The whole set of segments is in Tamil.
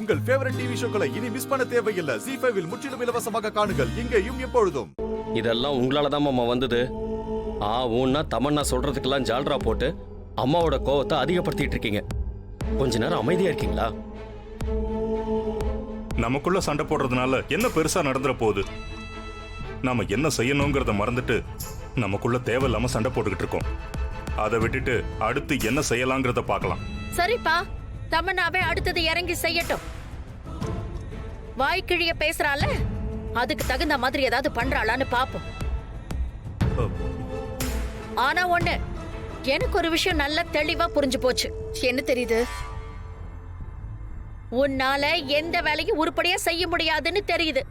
உங்கள் ஃபேவரட் டிவி ஷோக்களை இனி மிஸ் பண்ண தேவையில்லை. ZEE5 இல் முற்றிலும் இலவசமாக காணுங்கள், இங்கேயும் எப்பொழுதும். இதெல்லாம் உங்களால தான் மாமா வந்தது. ஊன்னா தமன்னா சொல்றதுக்கெல்லாம் ஜால்ரா போட்டு அம்மாவோட கோவத்தை அதிகப்படுத்திட்டு இருக்கீங்க. கொஞ்ச நேரம் அமைதியா இருக்கீங்களா? நமக்குள்ள சண்டை போடுறதுனால என்ன பெருசா நடந்துற போகுது? நாம என்ன செய்யணுங்கிறத மறந்துட்டு நமக்குள்ள தேவையில்லாம சண்டை போட்டுக்கிட்டு இருக்கோம். அதை விட்டுட்டு அடுத்து என்ன செய்யலாங்கிறத பார்க்கலாம். சரிப்பா, தமன்னாவே அடுத்தது இறங்கி செய்யட்டும். வாய்க்கிழிய பேசுறால, அதுக்கு தகுந்த மாதிரி ஏதாவது பண்றாளான்னு பாப்போம். ஆனா ஒண்ணு, எனக்கு ஒரு விஷயம் நல்லா தெளிவா புரிஞ்சு போச்சு. என்ன தெரியுது? உன்னால எந்த வேலையும் உருப்படியா செய்ய முடியாதுன்னு தெரியுது.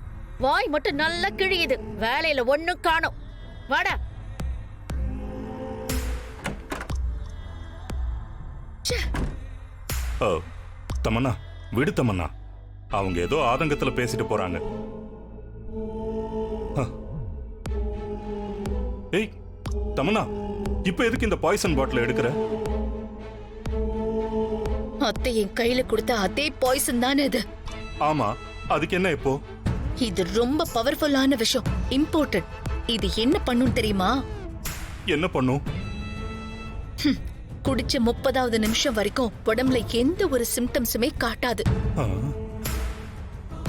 வாய் மட்டும் நல்லா கிழியுது, வேலையில ஒண்ணும் காணோம். வாடா. தமன்னா, விடு தமன்னா. அவங்க ஏதோ ஆதங்கத்துல பேசிட்டு போறாங்க. ஏய் தமன்னா, இப்ப எதுக்கு இந்த பாய்சன் பாட்டில் எடுக்கிற? அத்தை என் கையில கொடுத்த அதே பாய்சன் தானே இது. ஆமா, அதுக்கு என்ன இப்போ? இது ரொம்ப பவர்ஃபுல்லான விஷயம், இம்போர்ட்டட். இது என்ன பண்ணும் தெரியுமா? என்ன பண்ணும்? குடிச்ச 30வது நிமிஷம் வரைக்கும் உடம்புல எந்த ஒரு சிம்டம்ஸுமே காட்டாது.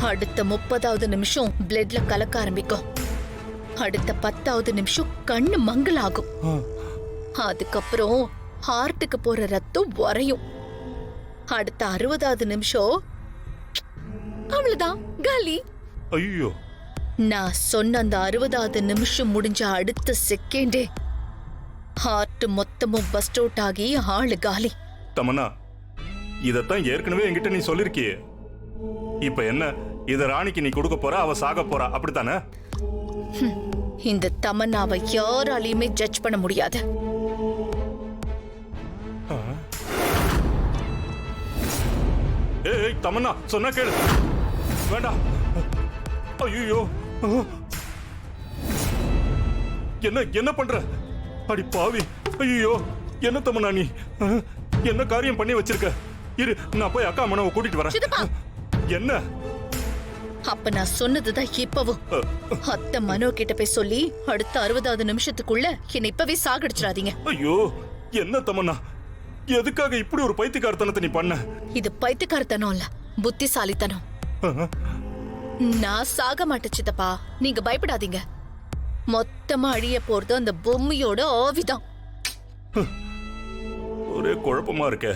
அடுத்த 30வது நிமிஷம் பிளட்ல கலக்க ஆரம்பிக்கும். அடுத்த 10வது நிமிஷம் கண்ணு மங்கலாகும். அதுக்கப்புறம் ஹார்ட்டுக்கு போற ரத்தம் உறையும். அடுத்த 60வது நிமிஷம் அவ்வளவுதான், காலி. ஐயோ, நான் சொன்ன அந்த 60வது நிமிஷம் முடிஞ்ச அடுத்த செகண்டே ஹார்ட் மொத்தமும் பஸ்ட் அவுட் ஆகி ஆளு காலி. தமன்னா, இதத்தான் ஏற்கனவே என்கிட்ட நீ சொல்லிருக்கியே. இப்ப என்ன, இத ராணிக்கு நீ கொடுக்க போற, அவ சாக போறா, அப்படித்தானே? இந்த தமன்னாவை யாராலையுமே ஜட்ஜ் பண்ண முடியாது. ஏய் தமன்னா, சொன்னா கேளு. வேண்டாம். ஐயோ, என்ன பண்ற? அடி பாவி. ஐயோ, என்ன தமன்னா நீ என்ன காரியம் பண்ணி வச்சிருக்க? இரு, நான் போய் அக்கா மனவை கூட்டிட்டு வரேன். என்ன? அப்ப நான் சொன்னதுதான் இப்பவும். அத்தை மனோ கிட்ட போய் சொல்லி அடுத்த 60வது நிமிஷத்துக்குள்ள என்னை இப்பவே சாகடிச்சிடாதீங்க. ஐயோ, என்ன தமன்னா, எதுக்காக இப்படி ஒரு பைத்தியக்காரத்தனத்தை நீ பண்ண? இது பைத்தியக்காரத்தனம் இல்ல, புத்திசாலித்தனம். நான் சாக மாட்டேன் சித்தப்பா, நீங்க பயப்படாதீங்க. மொத்தமா அழிய போறது அந்த பொம்மையோட ஆவிதான். ஒரே குழப்பமா இருக்க.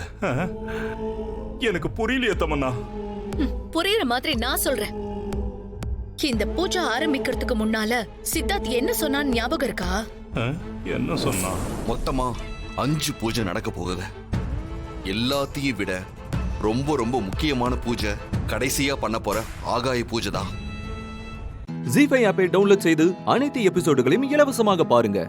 எனக்கு புரியலையே தமன்னா. புரியுற மாதிரி நான் சொல்றேன். இந்த பூஜை ஆரம்பிக்கிறதுக்கு முன்னால சித்தார்த் என்ன சொன்னான்னு ஞாபகம் இருக்கா? என்ன சொன்னா? மொத்தமா 5 பூஜை நடக்க போகுது. எல்லாத்தையும் விட ரொம்ப ரொம்ப முக்கியமான பூஜை கடைசியா பண்ண போற ஆகாய பூஜை தான். ZEE5 ஆப்பை டவுன்லோட் செய்து அனைத்து எபிசோடுகளையும் இலவசமாக பாருங்க.